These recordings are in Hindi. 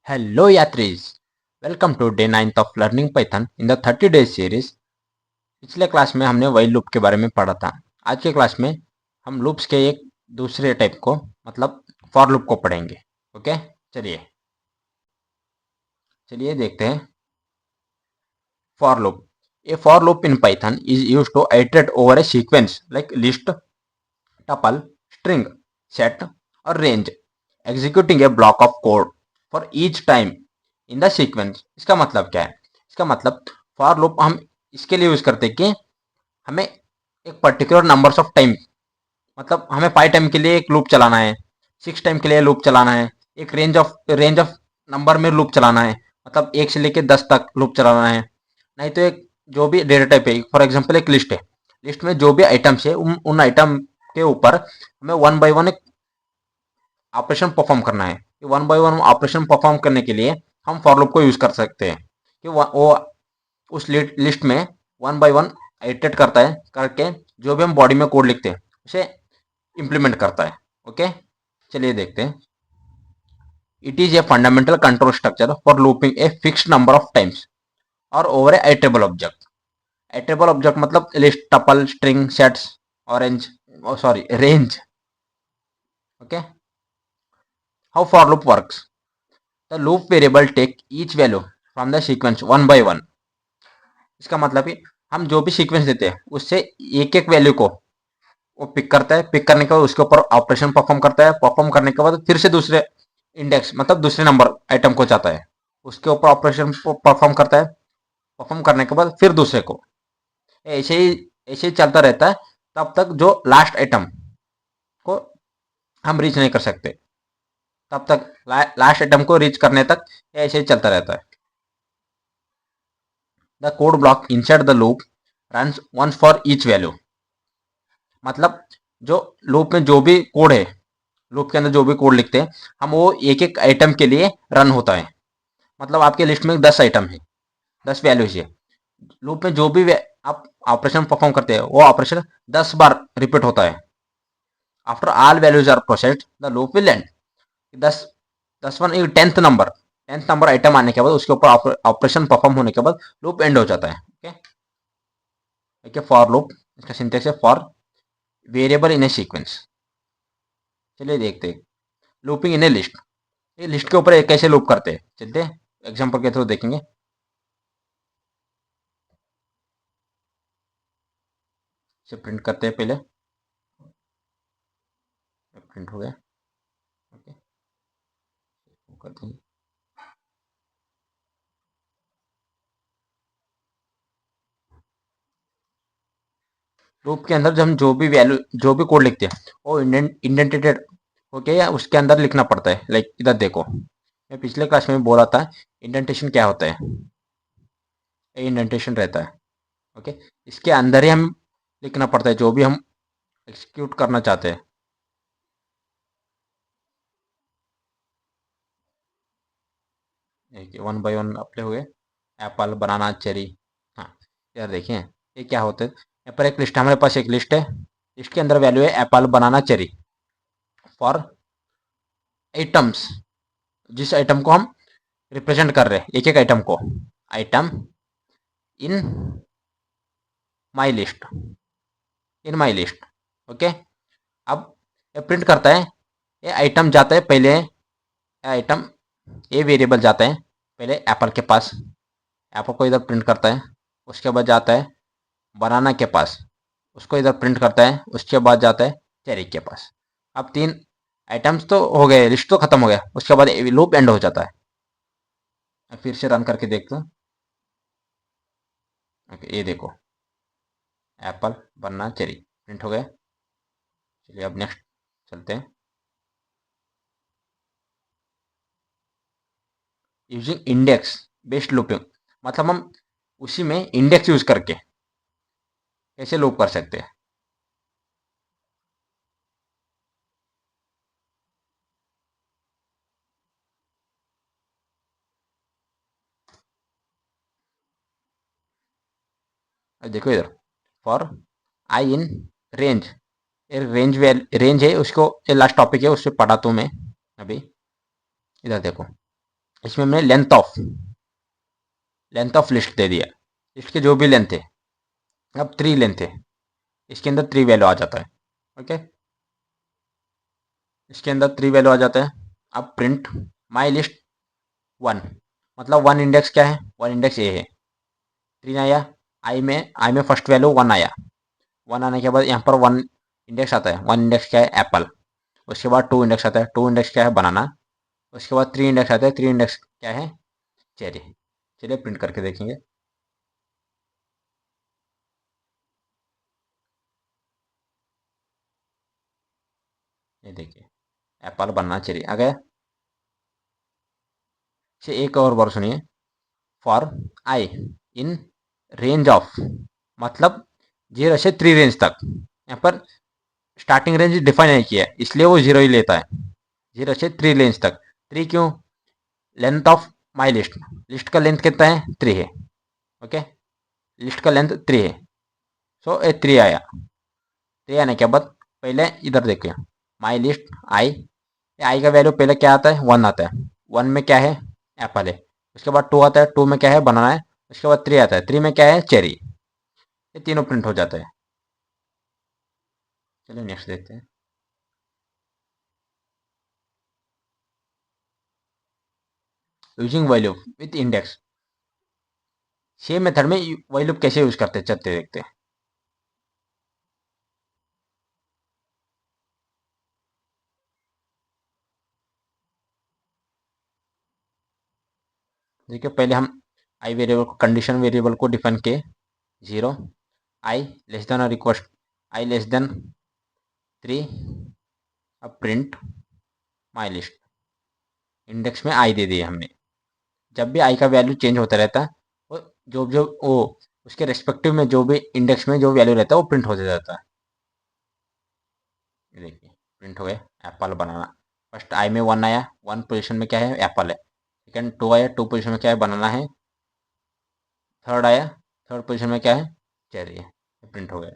Hello यात्रीज, welcome to day 9th of learning Python in the 30 days series. पिछले क्लास में हमने वाइल लूप के बारे में पढ़ा था। आज के क्लास में हम लूप्स के एक दूसरे टाइप को मतलब फॉर लूप को पढ़ेंगे। ओके, चलिए चलिए देखते हैं। For loop, a for loop in Python is use to iterate over a sequence like list, tuple, string, set और range, executing a block of code for each time in the sequence. इसका मतलब क्या है? इसका मतलब फॉर लूप हम इसके लिए यूज करते हैं कि हमें एक पर्टिकुलर नंबर्स ऑफ टाइम, मतलब हमें 5 टाइम के लिए एक लूप चलाना है, 6 टाइम के लिए लूप चलाना है, एक रेंज ऑफ नंबर में लूप चलाना है, मतलब 1 से लेकर 10 तक लूप चलाना है। नहीं तो एक जो भी डेटा टाइप है, फॉर एग्जाम्पल एक लिस्ट है, लिस्ट में जो भी आइटम्स है उन आइटम के ऊपर हमें वन बाय वन एक ऑपरेशन परफॉर्म करना है। One by one operation perform करने के लिए हम फॉर लूप को यूज कर सकते हैं कि वो उस लिस्ट में वन बाय वन इटरेट करता है, करके जो भी हम बॉडी में कोड लिखते हैं उसे इम्प्लीमेंट करता है। ओके, चलिए देखते हैं। It is a fundamental control structure for looping a fixed number of times और over a iterable object. Iterable object मतलब list, tuple, string, sets, orange, sorry range. Okay, how for loop works? The loop variable take each value from the sequence one by one. इसका मतलब कि हम जो भी सीक्वेंस देते हैं उससे एक एक वैल्यू को वो पिक करता है, पिक करने के बाद उसके ऊपर ऑपरेशन परफॉर्म करता है, परफॉर्म करने के बाद फिर से दूसरे इंडेक्स मतलब दूसरे नंबर आइटम को जाता है, उसके ऊपर ऑपरेशन परफॉर्म करता है, परफॉर्म करने के बाद फिर दूसरे को, ऐसे ही ऐसे ही चलता रहता है तब तक जो लास्ट आइटम को हम रीच नहीं कर सकते, तब तक लास्ट आइटम को रीच करने तक ऐसे ही चलता रहता है। The code block inside the loop runs once for each value. मतलब जो लूप में जो भी कोड है, लूप के अंदर जो भी कोड लिखते हैं हम, वो एक एक आइटम के लिए रन होता है। मतलब आपके लिस्ट में 10 आइटम है, 10 वैल्यूज है, लूप में जो भी आप ऑपरेशन परफॉर्म करते हैं वो ऑपरेशन 10 बार रिपीट होता है। After all values are processed the loop will end. 10 10 one 10th number, 10th number item आने के बाद उसके ऊपर ऑपरेशन परफॉर्म होने के बाद लूप एंड हो जाता है। ओके, ओके, फॉर लूप इसका सिंटेक्स है for variable in A sequence. चलिए देखते हैं। लूपिंग इन ए लिस्ट, ये लिस्ट के ऊपर कैसे लूप करते हैं चलते हैं एग्जांपल के थ्रू देखेंगे। इसे प्रिंट करते हैं पहले, प्रिंट हो गया। ओके, करते हैं। लूप के अंदर जब हम जो भी वैल्यू जो भी कोड लिखते हैं वो इंडेंटेड ओके या उसके अंदर लिखना पड़ता है। लाइक इधर देखो, मैं पिछले क्लास में बोला था इंडेंटेशन क्या होता है। ये इंडेंटेशन रहता है। ओके, इसके अंदर ही हम लिखना पड़ता है जो भी हम एग्जीक्यूट करना चाहते हैं। वन बाय वन अप्लाई हुए, एप्पल, बनाना, चेरी। हाँ, यार देखिए ये क्या होता है। यहाँ पर एक लिस्ट, हमारे पास एक लिस्ट है, लिस्ट के अंदर वैल्यू है Apple, banana, cherry for items, जिस आइटम को हम रिप्रेजेंट कर रहे हैं, एक एक आइटम को, item in my list, in my list. Okay, अब ये प्रिंट करता है, ये आइटम जाता है पहले, आइटम ये वेरिएबल जाता है पहले एप्पल के पास, एप्पल को इधर प्रिंट करता है, उसके बाद जाता है बनाना के पास, उसको इधर प्रिंट करता है, उसके बाद जाता है चेरी के पास। अब 3 आइटम्स तो हो गए, लिस्ट तो खत्म हो गया, उसके बाद लूप एंड हो जाता है। फिर से रन करके देखते हैं। ओके, ये देखो एप्पल, बनाना, चेरी प्रिंट हो गए। चलिए अब नेक्स्ट चलते हैं। यूजिंग इंडेक्स बेस्ड लूपिंग, मतलब हम उसी में इंडेक्स यूज करके कैसे लूप कर सकते हैं। अब देखो इधर, for I in range, range range है उसको, ये लास्ट टॉपिक है उससे पढ़ा तो मैं अभी। इधर देखो, इसमें हमने लेंथ ऑफ लिस्ट दे दिया, लिस्ट के जो भी लेंथ है। अब 3 लेंथ है, इसके अंदर 3 वैल्यू आ जाता है। ओके, इसके अंदर 3 वैल्यू आ जाता है। अब प्रिंट माई लिस्ट 1, मतलब 1 इंडेक्स क्या है, 1 इंडेक्स ए है। 3 आया, आई में फर्स्ट वैल्यू 1 आया। 1 आने के बाद यहाँ पर 1 इंडेक्स आता है। 1 इंडेक्स क्या है, एप्पल। उसके बाद 2 इंडेक्स आता है। 2 इंडेक्स क्या है, बनाना। उसके बाद 3 इंडेक्स आता है। 3 इंडेक्स क्या है, चेरी। चलिए प्रिंट करके देखेंगे। ये देखिए, एप्पल, बनाना, चेरी आ गया। इसे एक और बार सुनिए। For I in range of, मतलब 0 से 3 रेंज तक। यहाँ पर स्टार्टिंग रेंज डिफाइन नहीं किया है, इसलिए वो 0 ही लेता है। 0 से 3 रेंज तक। 3 क्यों, length of my list, list का लेंथ कितना है, 3 है। ओके, लिस्ट का लेंथ 3 है। सो ए 3 आया। 3 आने के बाद पहले इधर देखिए, माई लिस्ट आई का वैल्यू पहले क्या आता है, 1 आता है। 1 में क्या है, एप्पल है। उसके बाद 2 आता है, 2 में क्या है, बनाना है। उसके बाद 3 आता है, 3 में क्या है, चेरी। ये तीनों प्रिंट हो जाता है। चलिए नेक्स्ट देखते हैं। Using value with index, same method में वैल्यू कैसे यूज करते हैं, चलते देखते हैं। देखिए, पहले हम आई वेरिएबल को, कंडीशन वेरिएबल को डिफाइन किए। 0, आई लेस देन और इक्वल, आई लेस देन 3। अब प्रिंट माई लिस्ट, इंडेक्स में आई दे दिए हमने। जब भी आई का वैल्यू चेंज होता रहता है, वो जो जो वो उसके रेस्पेक्टिव में जो भी इंडेक्स में जो वैल्यू रहता है वो प्रिंट होते जाता है। ये देखिए, प्रिंट हो गया एप्पल, बनाना। फर्स्ट आई में 1 आया, 1 पोजीशन में क्या है, एप्पल है। सेकेंड 2 आया, 2 पोजीशन में क्या है, बनाना है। थर्ड आया, थर्ड पोजीशन में क्या है, चेरी है। प्रिंट हो गया।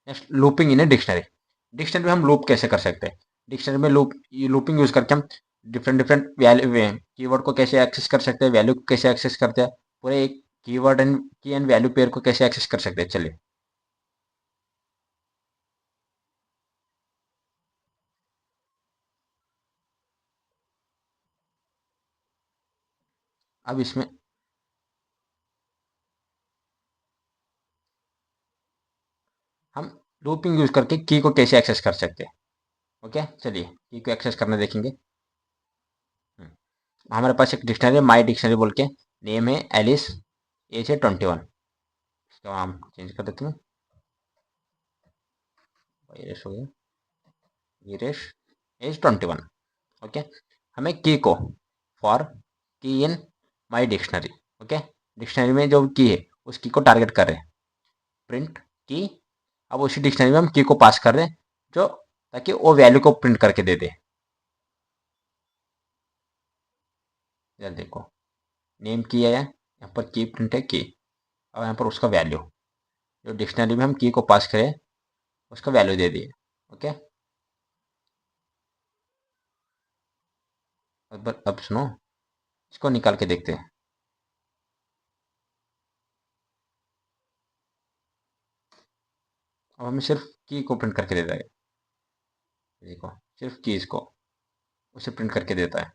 Next, looping in a dictionary. Dictionary में हम लूप कैसे कर सकते हैं, डिक्शनरी में लूपिंग यूज करके हम डिफरेंट डिफरेंट वैल्यू, कीवर्ड को कैसे एक्सेस कर सकते हैं, वैल्यू को कैसे एक्सेस करते हैं, पूरे एक कीवर्ड एंड की एंड वैल्यू पेयर को कैसे एक्सेस कर सकते हैं। चलिए, अब इसमें हम लूपिंग यूज करके की को कैसे एक्सेस कर सकते हैं। ओके, चलिए की को एक्सेस करना देखेंगे। हम्म, हमारे पास एक डिक्शनरी है, माई डिक्शनरी बोल के। नेम है एलिस, एज है 21। इसका नाम चेंज कर देते हैं, वीरेश हो गया, वीरेश, एज 21। ओके, हमें की को, फॉर की इन माई डिक्शनरी। ओके, डिक्शनरी में जो की है उस की को टारगेट कर रहे हैं। प्रिंट की, अब उसी डिक्शनरी में हम की को पास कर रहे हैं, जो ताकि वो वैल्यू को प्रिंट करके दे दे। यार देखो, नेम की है, यहाँ पर की प्रिंट है की। अब यहाँ पर उसका वैल्यू, जो डिक्शनरी में हम की को पास करें उसका वैल्यू दे दिए। ओके, अब सुनो, इसको निकाल के देखते हैं। अब हमें सिर्फ की को प्रिंट करके देता है। देखो, सिर्फ की इसको उसे प्रिंट करके देता है।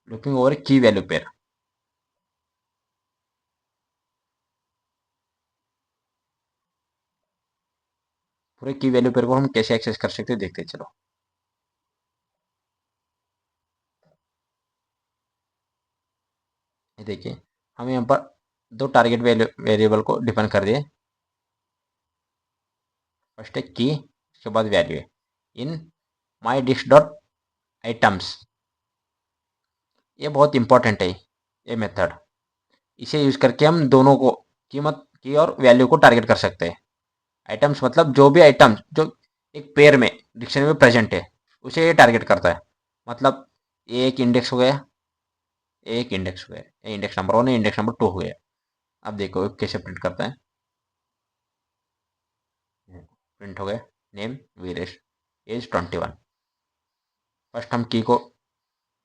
लुकिंग ओवर की वैल्यू पेयर, पूरे की वैल्यू पेयर को हम कैसे एक्सेस कर सकते हैं देखते हैं, चलो। ये देखिए, हम यहाँ पर दो टारगेट वेरिएबल को डिफाइन कर दिए। फर्स्ट है की, उसके बाद वैल्यू है। इन माई डिस्क डॉट आइटम्स, ये बहुत इंपॉर्टेंट है ये मेथड। इसे यूज करके हम दोनों को, कीमत की और वैल्यू को टारगेट कर सकते हैं। आइटम्स मतलब जो भी आइटम जो एक पेयर में डिक्शनरी में प्रेजेंट है उसे ये टारगेट करता है। मतलब ये एक इंडेक्स हो गया, एक इंडेक्स हो गया, ये इंडेक्स नंबर 1 है, इंडेक्स नंबर 2 हो गया। अब देखो कैसे प्रिंट करता है। प्रिंट हो गए। Name Viresh, as 21। फर्स्ट हम की को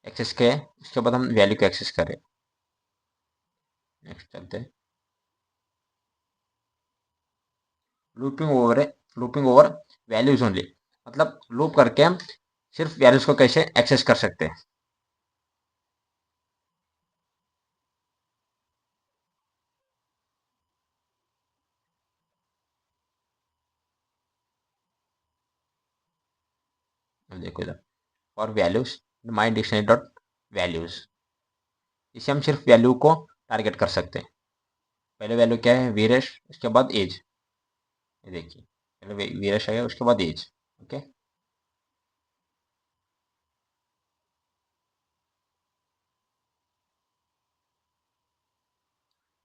एक्सेस किए, उसके बाद हम वैल्यू को एक्सेस करें। नेक्स्ट चलते हैं। लूपिंग ओवर है, लूपिंग ओवर वैल्यूज ओनली, मतलब लूप करके हम सिर्फ वैल्यूज को कैसे एक्सेस कर सकते हैं। अब देखो इधर, for values my dictionary dot values, इसे हम सिर्फ वैल्यू को टारगेट कर सकते हैं। पहले वैल्यू क्या है, वीरेश, उसके बाद एज। ये देखिए, पहले वीरेश आएगा, उसके बाद एज। Okay,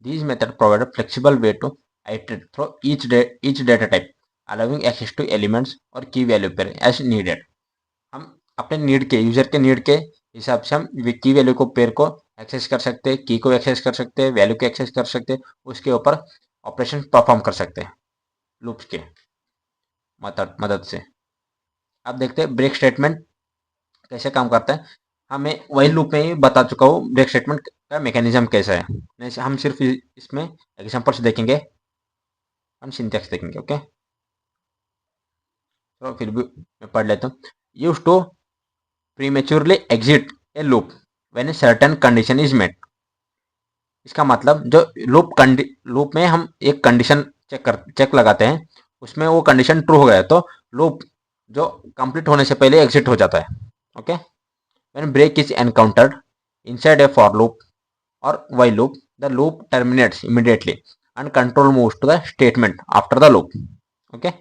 these method provide a flexible way to iterate through each data type, allowing access to elements और की वैल्यू पर as needed। हम अपने नीड के, यूजर के नीड के हिसाब से हम की वैल्यू को पेयर को एक्सेस कर सकते हैं, की को एक्सेस कर सकते हैं, वैल्यू को एक्सेस कर सकते हैं, उसके ऊपर ऑपरेशन परफॉर्म कर सकते हैं लूप्स के मदद से। अब देखते हैं ब्रेक स्टेटमेंट कैसे काम करता है। हमें वही लूप में ही बता चुका हूँ ब्रेक स्टेटमेंट का मैकेनिज्म कैसा है, हम सिर्फ इसमें एग्जांपल्स देखेंगे, हम सिंटैक्स देखेंगे। ओके, तो फिर भी मैं पढ़ लेता हूँ। Use to prematurely exit a loop when a certain condition is met. इसका मतलब जो लूप में हम एक कंडीशन चेक लगाते हैं, उसमें वो कंडीशन ट्रू हो गया तो लूप जो कंप्लीट होने से पहले एग्जिट हो जाता है। Okay, when break is encountered inside a for loop और while loop, the loop terminates immediately and control moves to the statement after the loop. Okay,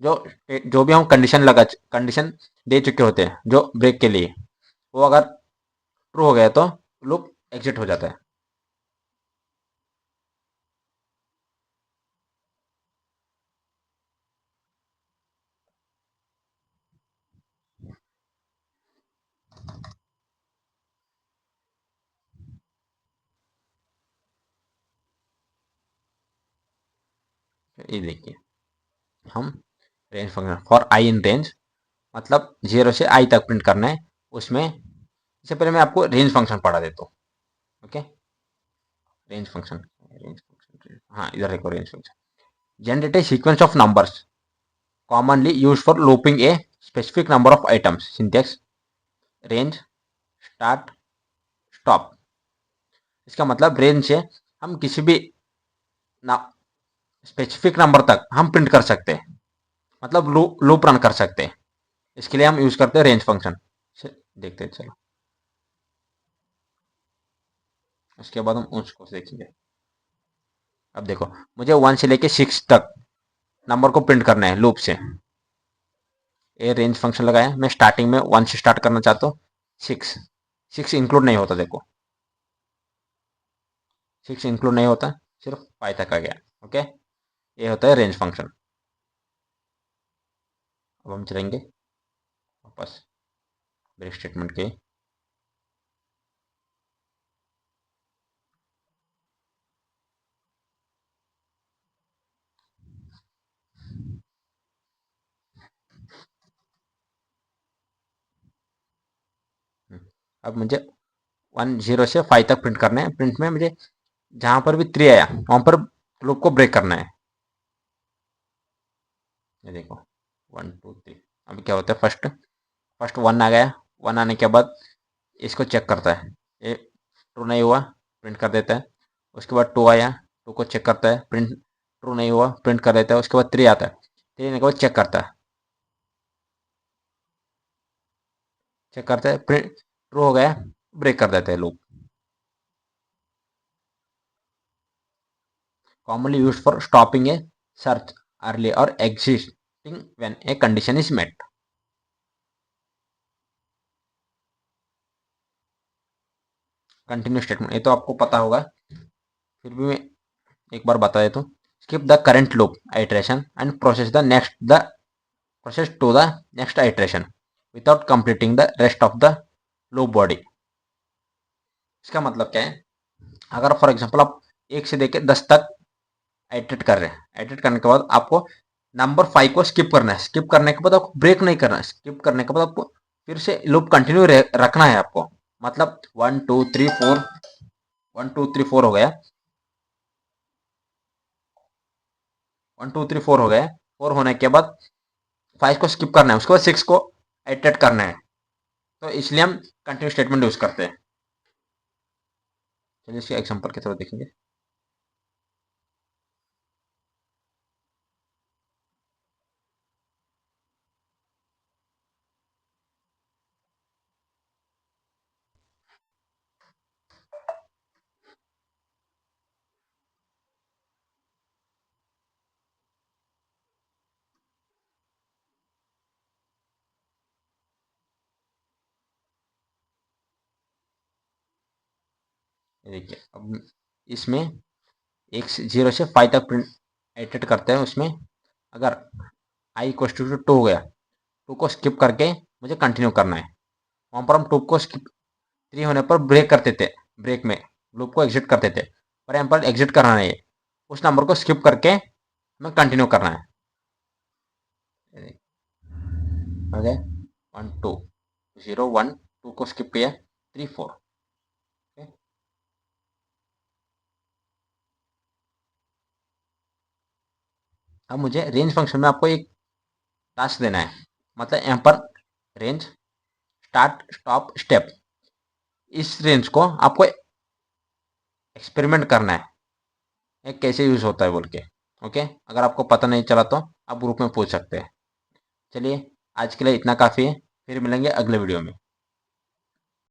जो जो भी हम कंडीशन दे चुके होते हैं जो ब्रेक के लिए, वो अगर ट्रू हो गया तो लूप एग्जिट हो जाता है। ये देखिए, हम range function for I in range, मतलब 0 से आई तक प्रिंट करना है उसमें। इससे पहले मैं आपको रेंज फंक्शन पढ़ा देता हूँ। ओके, रेंज फंक्शन, हाँ इधर देखो, range function generate a sequence of numbers commonly used for looping a specific number of items। syntax range start stop। इसका मतलब रेंज से हम किसी भी ना स्पेसिफिक नंबर तक हम प्रिंट कर सकते हैं, मतलब लूप रन कर सकते हैं। इसके लिए हम यूज करते हैं रेंज फंक्शन। देखते हैं चलो, उसके बाद हम उसको देखेंगे। अब देखो, मुझे 1 से लेके 6 तक नंबर को प्रिंट करना है लूप से। ये रेंज फंक्शन लगाया, मैं स्टार्टिंग में 1 से स्टार्ट करना चाहता हूँ। 6 6 इंक्लूड नहीं होता, देखो 6 इंक्लूड नहीं होता, सिर्फ 5 तक आ गया। ओके, ये होता है रेंज फंक्शन। अब हम चलेंगे वापस ब्रेक स्टेटमेंट के। अब मुझे 10 से 5 तक प्रिंट करना है। प्रिंट में मुझे जहां पर भी 3 आया वहां पर लूप को ब्रेक करना है। ये देखो 1 2 3। अभी क्या होता है, फर्स्ट फर्स्ट 1 आ गया, 1 आने के बाद इसको चेक करता है, ये ट्रू नहीं हुआ, प्रिंट कर देता है। उसके बाद 2 आया, 2 को चेक करता है, प्रिंट ट्रू नहीं हुआ, प्रिंट कर देता है। उसके बाद 3 आता है, 3 आने के बाद चेक करता है, प्रिंट ट्रू हो गया, ब्रेक कर देता है loop. Commonly used for stopping a search early or existing when a condition is met। Continue statement ये तो आपको पता होगा, फिर भी मैं एक बार बता देता हूँ। Skip the current loop iteration and process to the next iteration without completing the rest of the loop body. इसका मतलब क्या है, अगर फॉर एग्जांपल आप 1 से लेकर 10 तक आइट्रेट कर रहे हैं, आइट्रेट करने के बाद आपको नंबर 5 को स्किप करना है। स्किप करने के बाद आपको ब्रेक नहीं करना है। स्किप करने के बाद आपको फिर से लूप कंटिन्यू रखना है आपको। मतलब 1 2 3 4, 1 2 3 4 हो गया, 1 2 3 4 हो गया। 4 होने के बाद 5 को स्किप करना है, उसके बाद 6 को एडिट करना है। तो इसलिए हम कंटिन्यू स्टेटमेंट यूज करते हैं। चलिए इसके एग्जांपल के थ्रू देखेंगे। ये देखिए, अब इसमें एक 0 से 5 तक प्रिंट एडिट करते हैं। उसमें अगर आई इक्वल टू 2 हो गया, 2 को स्किप करके मुझे कंटिन्यू करना है। वहाँ पर हम 2 को स्किप 3 होने पर ब्रेक करते थे, ब्रेक में लूप को एग्जिट करते थे। पर यहाँ पर एग्जिट करना नहीं है, उस नंबर को स्किप करके हमें कंटिन्यू करना है। ओके, 1 2 0 1 2 को स्किप किया, 3 4। अब मुझे रेंज फंक्शन में आपको एक टास्क देना है। मतलब यहाँ पर रेंज स्टार्ट स्टॉप स्टेप, इस रेंज को आपको एक्सपेरिमेंट करना है, ये कैसे यूज होता है बोल के। ओके, अगर आपको पता नहीं चला तो आप ग्रुप में पूछ सकते हैं। चलिए आज के लिए इतना काफ़ी है, फिर मिलेंगे अगले वीडियो में।